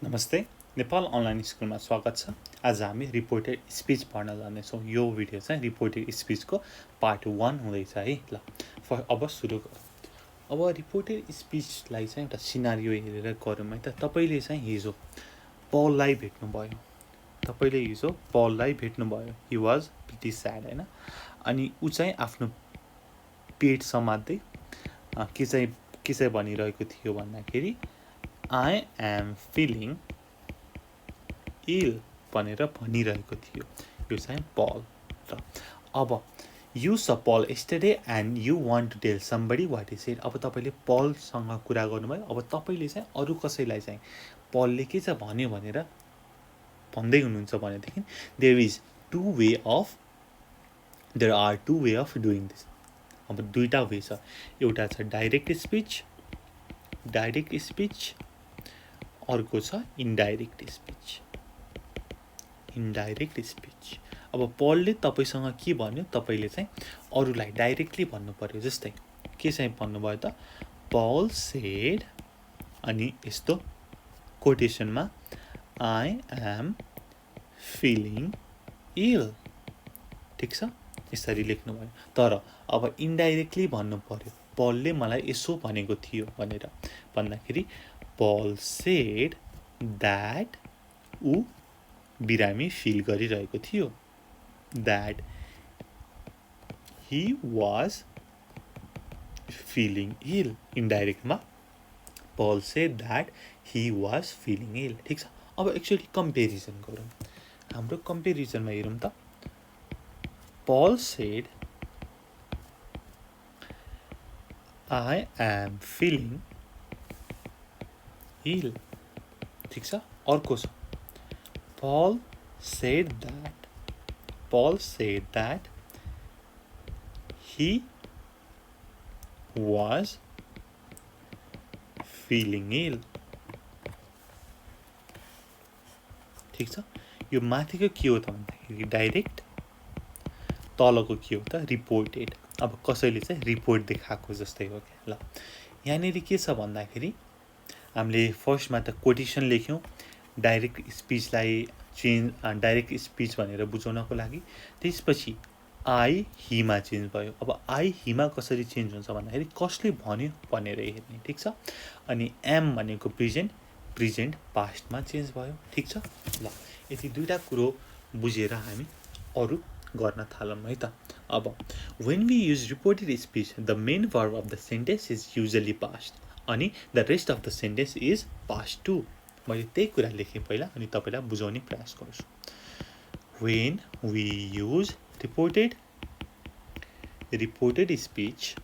नमस्ते नेपाल अनलाइन स्कुलमा स्वागत छ। आज हामी रिपोर्टेड स्पीच पढ्न जानेछौँ। यो भिडियो चाहिँ रिपोर्टेड स्पीचको पार्ट 1 हुँदैछ है। ल अब सुरु गरौँ। अब रिपोर्टेड स्पीचलाई चाहिँ एउटा सिनारियो हेरेर गरौँ है त। तपाईले चाहिँ हिजो पललाई भेट्नुभयो। हि वाज प्रिटी स्याड हैन। अनि ऊ चाहिँ आफ्नो पेट समात्दै के चाहिँ भनिरहेको थियो भन्दाखेरि I am feeling ill भनेर भनिरहेको थियो। यो चाहिँ पल। र अब you saw Paul yesterday and you want to tell somebody what he said। अब तपाईले पलसँग कुरा गर्नुभयो। अब तपाईले चाहिँ अरू कसैलाई चाहिँ पलले के चाहिँ भन्यो भनेर भन्दै हुनुहुन्छ भनेदेखि there are two way of doing this। अब दुईटा वे छ। एउटा छ डाइरेक्ट स्पीच, अर्को छ इन्डाइरेक्ट स्पीच। अब पलले तपाईसँग के भन्यो, तपाईले चाहिँ अरूलाई डाइरेक्टली भन्नु पर्यो। जस्तै के चाहिँ भन्नुभयो त, पल सेड अनि यस्तो कोटेसनमा आई एम फिलिङ इल। ठिक छ, यसरी लेख्नुभयो। तर अब इन्डाइरेक्टली भन्नु पर्यो, पलले मलाई यसो भनेको थियो भनेर भन्दाखेरि Paul said that ऊ बिरामी फिल गरिरहेको थियो। That he was feeling ill। इन्डाइरेक्टमा Paul said that he was feeling ill। ठिक छ। अब एक्चुअली कम्पेरिजन गरौँ। हाम्रो कम्पेरिजनमा हेरौँ त। Paul said I am feeling ill। ठिक छ। अर्को छ Paul said that he was feeling ill। ठिक छ। यो माथिको के हो त भन्दाखेरि डाइरेक्ट, तलको के हो त रिपोर्टेड। अब कसैले चाहिँ रिपोर्ट देखाएको जस्तै हो क्या। ल यहाँनिर के छ भन्दाखेरि हामीले फर्स्टमा त कोटेसन लेख्यौँ डाइरेक्ट स्पीच भनेर बुझाउनको लागि। त्यसपछि आई हिमा चेन्ज भयो। अब आई हिमा कसरी चेन्ज हुन्छ भन्दाखेरि कसले भन्यो भनेर हेर्ने। ठिक छ। अनि एम भनेको प्रेजेन्ट पास्टमा चेन्ज भयो। ठिक छ। ल यति दुईटा कुरो बुझेर हामी अरू गर्न थालौँ है त। अब when we use reported speech, the main verb of the sentence is usually past अनि the rest of the sentence is past too। मैले त्यही कुरा लेखेँ पहिला अनि तपाईलाई बुझाउने प्रयास गर्छु। When we use reported speech,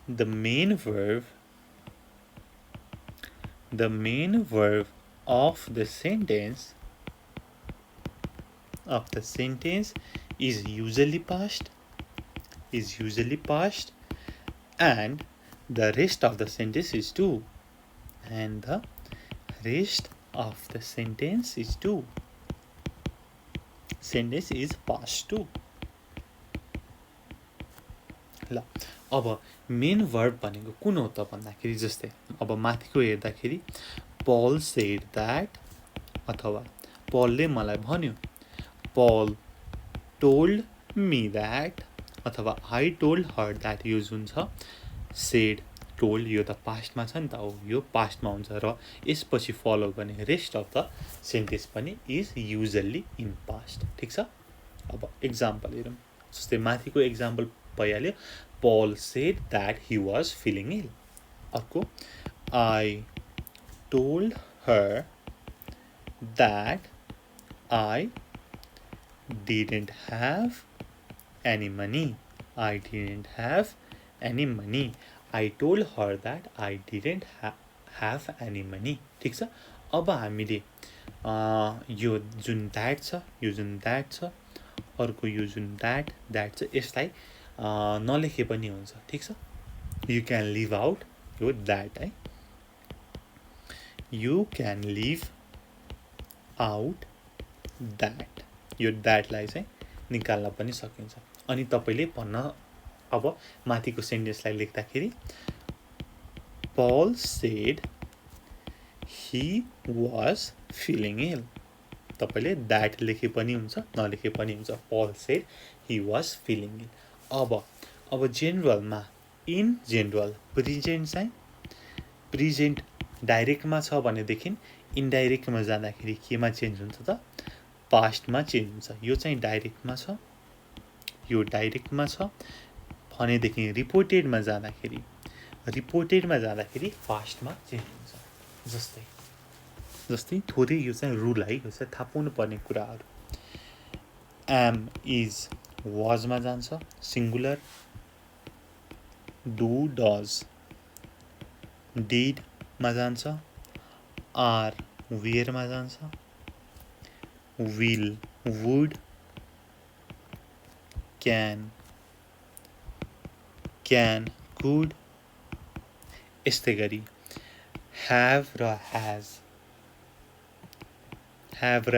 the main verb of the sentence is usually past and the rest of the sentence is too। Sentence is past too। ल अब मेन वर्ब भनेको कुन हो त भन्दाखेरि जस्तै अब माथिको हेर्दाखेरि पल सेड दैट अथवा पलले मलाई भन्यो, पल टोल्ड मी दैट अथवा I told her that use हुन्छ। सेड टोल्ड यो त पास्टमा छ नि त, हो यो पास्टमा हुन्छ र यसपछि फलो गर्ने रेस्ट अफ द सेन्टेन्स पनि इज युजली इन पास्ट। ठिक छ। अब एक्जाम्पल हेरौँ। जस्तै माथिको एक्जाम्पल भइहाल्यो, Paul said that he was feeling ill. अर्को I told her that I didn't have any money. I told her that I didn't have any money। ठिक छ। अब हामीले यो जुन द्याट छ अर्को यो जुन द्याट छ यसलाई नलेखे पनि हुन्छ। ठिक छ। यु क्यान लिभ आउट यो द्याट है। You can leave out that, यो द्याटलाई चाहिँ निकाल्न पनि सकिन्छ। अनि तपाईले भन्न अब माथिको सेन्टेन्सलाई लेख्दाखेरि Paul said he was feeling ill. तपाईले that लेखे पनि हुन्छ नलेखे पनि हुन्छ. Paul said he was feeling ill. अब जेनरलमा इन जेनरल प्रेजेन्ट चाहिँ प्रेजेन्ट डाइरेक्टमा छ भनेदेखि इन्डाइरेक्टमा जाँदाखेरि केमा चेन्ज हुन्छ त पास्टमा चेन्ज हुन्छ. यो चाहिँ डाइरेक्टमा छ यो डाइरेक्टमा छ भनेदेखि रिपोर्टेडमा जाँदाखेरि पास्टमा चेन्ज हुन्छ. जस्तै थोरै यो चाहिँ रुल है, यो चाहिँ थाहा पाउनु पर्ने कुराहरू. एम इज वाजमा जान्छ सिङ्गुलर. डु डज डिडमा जान्छ. आर वेयरमा जान्छ. Will would. Can could. यस्तै गरी ह्याभ र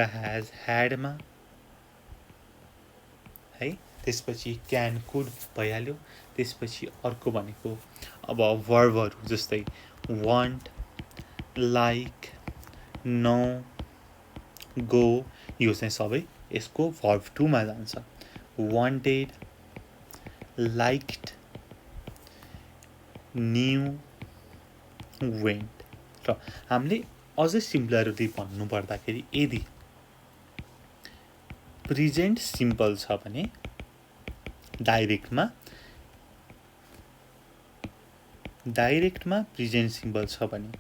ह्याज ह्याडमा है. त्यसपछि क्यान कुड भइहाल्यो. त्यसपछि अर्को भनेको अब भर्बहरू जस्तै वान्ट, लाइक, नो, गो. यो चाहिँ सबै यसको भर्ब 2 मा जान्छ. Wanted, liked, new, went. र हामीले अझै सिम्पलरली भन्नु पर्दाखेरि यदि प्रेजेन्ट सिम्पल छ भने डाइरेक्टमा प्रेजेन्ट सिम्पल छ भने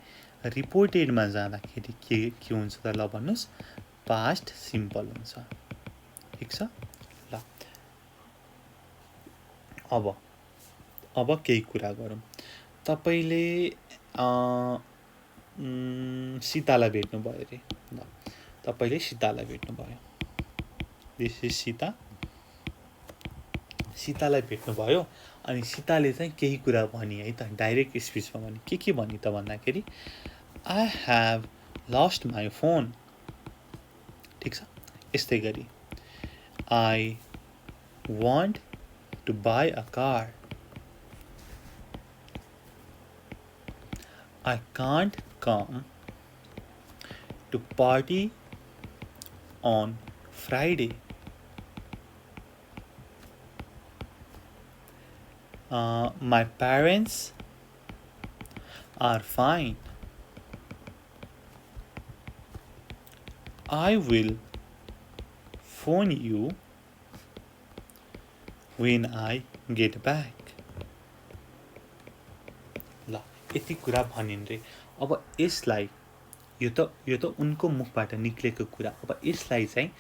रिपोर्टेडमा जाँदाखेरि के हुन्छ त ल भन्नुहोस् पास्ट सिम्पल हुन्छ. ठिक छ ल. अब केही कुरा गरौँ. तपाईले सीतालाई भेट्नुभयो अरे. ल तपाईले सीतालाई भेट्नुभयो. दिस इज सीतालाई भेट्नुभयो अनि सीताले चाहिँ केही कुरा भनी है त डाइरेक्ट स्पिचमा भनी. के भनी त भन्दाखेरि I have lost my phone. ठिक छ. यस्तै गरी I want to buy a car. I can't come to party on Friday. My parents are fine. I will phone you when I get back. यति कुरा भनिन् रे. अब यसलाई यो त उनको मुखबाट निक्लेको कुरा. अब यसलाई चाहिँ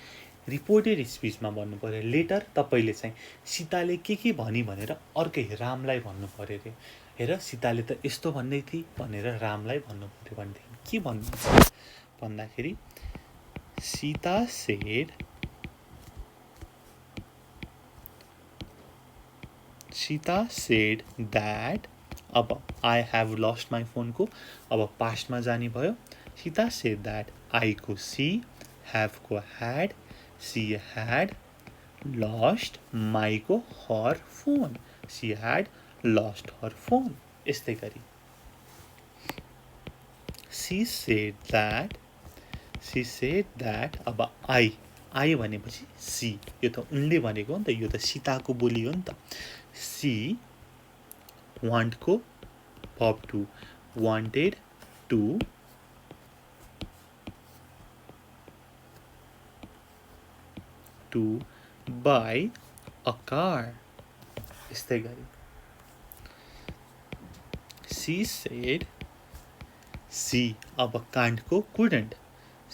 रिपोर्टेड स्पिचमा भन्नु पर्यो. लेटर तपाईँले चाहिँ सीताले के भनी भनेर अर्कै रामलाई भन्नु पर्यो रे. हेर सीताले त यस्तो भन्दै थिए भनेर रामलाई भन्नु पर्यो भनेदेखि के भन्नु भन्दाखेरि सीता said that. अब आई हेभ लस्ट माई फोनको अब पास्टमा जाने भयो. Sita said that. आई को सी, हेभ को had, she had lost, my को her phone, she had lost her phone. यस्तै गरी सी said that. अब आई भनेपछि सी, यो त उनले भनेको हो नि त, यो त सीताको बोली हो नि त. सी want को verb 2 wanted to buy a car. यस्तै गरी she said अब can't को couldn't.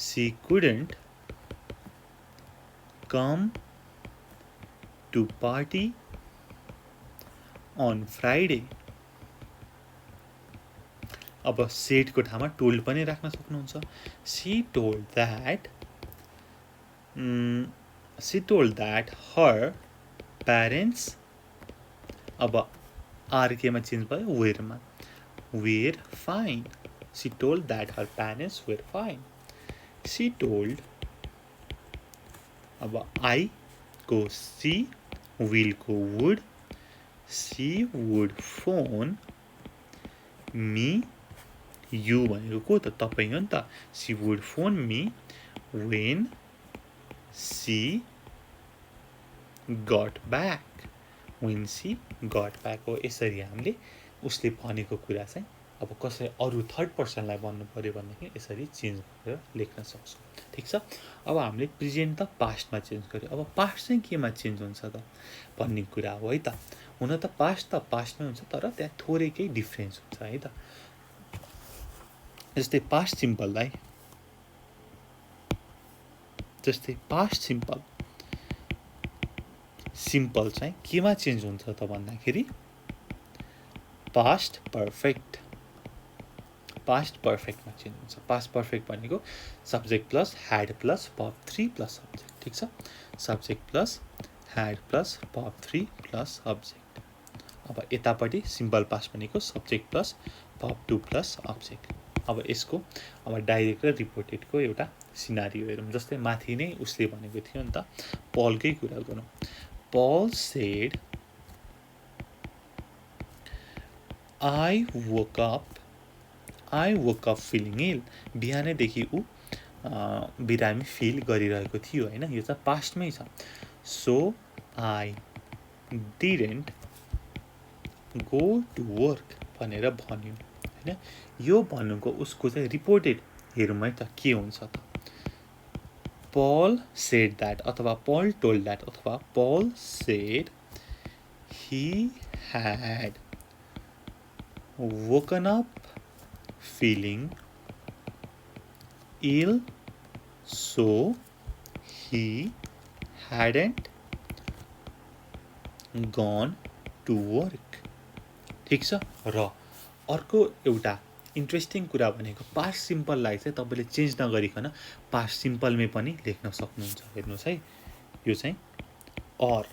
she couldn't come to party on Friday. अब said को ठाउँमा told पनि राख्न सक्नुहुन्छ. she told that her parents. अब आर केमा चेन्ज भयो वेरमा. were fine. she told that her parents were fine. she told अब आई को सी, will को would. she would phone me you भनेको को त तपाईँ हो नि त she would phone me when she got back when she got back हो। यसरी हामीले उसले भनेको कुरा चाहिँ अब कसै अरू थर्ड पर्सनलाई भन्नु पऱ्यो भनेदेखि यसरी चेन्ज गरेर लेख्न सक्छौँ। ठिक छ। अब हामीले प्रेजेन्ट त पास्टमा चेन्ज गर्यो। अब पास्ट चाहिँ केमा चेन्ज हुन्छ त भन्ने कुरा हो है त। हुन त पास्टमै हुन्छ तर त्यहाँ थोरै केही डिफ्रेन्स हुन्छ है त। जस्तै पास्ट सिम्पललाई सिम्पल चाहिँ केमा चेन्ज हुन्छ त भन्दाखेरि पास्ट पर्फेक्टमा चेन्ज हुन्छ। पास्ट पर्फेक्ट भनेको subject plus had plus verb 3 plus subject. ठिक छ। Subject plus had plus verb 3 plus subject. अब यतापट्टि सिम्पल पास्ट भनेको subject plus verb 2 plus object. अब यसको अब डाइरेक्ट र रिपोर्टेडको एउटा सिनारियो हेरौँ। जस्तै माथि नै उसले भनेको थियो नि त पलकै कुरा गरौँ। Paul said, I woke up feeling ill. बिहानैदेखि ऊ बिरामी फिल गरिरहेको थियो होइन। यो चाहिँ पास्टमै छ। So I didn't go to work भनेर भन्यो होइन। यो भन्नुको उसको चाहिँ रिपोर्टेड हेरौँ है त के हुन्छ त। Paul said that अथवा Paul told that अथवा Paul said he had woken up feeling ill, so he hadn't gone to work. ठिक छ। र अर्को एउटा इन्ट्रेस्टिङ कुरा भनेको पास्ट सिम्पललाई चाहिँ तपाईँले चेन्ज नगरिकन पास्ट सिम्पलमै पनि लेख्न सक्नुहुन्छ। हेर्नुहोस् है यो चाहिँ और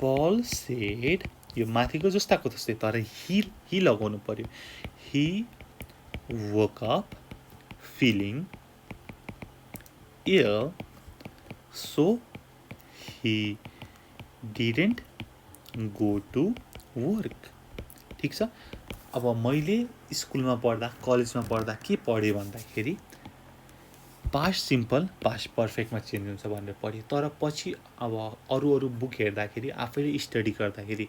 पल सेड यो माथिको जस्ताको जस्तै तर ही लगाउनु पर्यो। He woke up feeling ill so he didn't go to work. ठिक छ। अब मैले स्कुलमा पढ्दा कलेजमा पढ्दा के पढेँ भन्दाखेरि पास्ट सिम्पल पास्ट पर्फेक्टमा चेन्ज हुन्छ भनेर पढेँ। तर पछि अब अरू बुक हेर्दाखेरि आफैले स्टडी गर्दाखेरि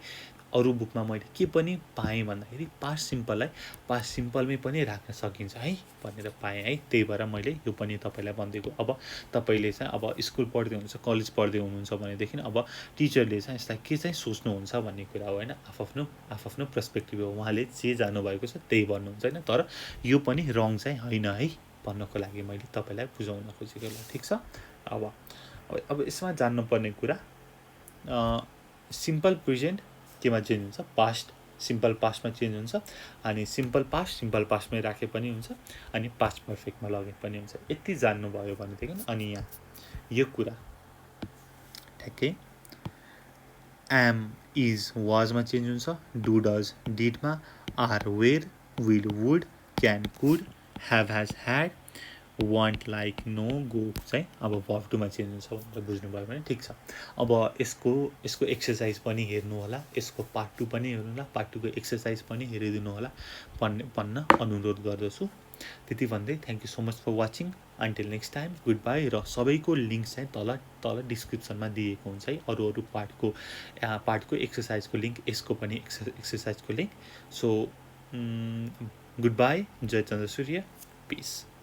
अरू बुकमा मैले के पनि पाएँ भन्दाखेरि पास्ट सिम्पललाई पास्ट सिम्पलमै पनि राख्न सकिन्छ है भनेर पाएँ है। त्यही भएर मैले यो पनि तपाईँलाई भनिदिएको। अब तपाईँले चाहिँ अब स्कुल पढ्दै हुनुहुन्छ कलेज पढ्दै हुनुहुन्छ भनेदेखि अब टिचरले चाहिँ यसलाई के चाहिँ सोच्नुहुन्छ भन्ने कुरा हो होइन। आफ्नो पर्सपेक्टिभ हो। उहाँले जे जानुभएको छ त्यही भन्नुहुन्छ होइन। तर यो पनि रङ चाहिँ होइन है भन्नको लागि मैले तपाईँलाई बुझाउन खोजेको ल। ठिक छ। अब यसमा जान्नुपर्ने कुरा सिम्पल प्रेजेन्ट केमा चेन्ज हुन्छ पास्ट सिम्पल पास्टमा चेन्ज हुन्छ। अनि सिम्पल पास्टमै राखे पनि हुन्छ अनि पास्ट पर्फेक्टमा लगे पनि हुन्छ। यति जान्नुभयो भनेदेखि अनि यहाँ यो कुरा ठ्याक्कै एम इज वाजमा चेन्ज हुन्छ। डु डज डिडमा are were will would can could have has had want like know go चाहिँ अब भर्ब 2 मा चेन्ज हुन्छ भनेर बुझ्नुभयो भने ठिक छ। अब यसको एक्सर्साइज पनि हेर्नु होला। यसको पार्ट 2 पनि हेर्नु होला। पार्ट 2 को एक्सर्साइज पनि हेरिदिनु होला भन्न अनुरोध गर्दछु। त्यति भन्दै thank you so much for watching. Until next time goodbye. र सबैको लिङ्क चाहिँ तल डिस्क्रिप्सनमा दिएको हुन्छ है। अरू पार्टको एक्सर्साइजको लिङ्क यसको पनि एक्सर्साइजको लिङ्क। So good bye. जय चन्द्र सूर्य। पिस।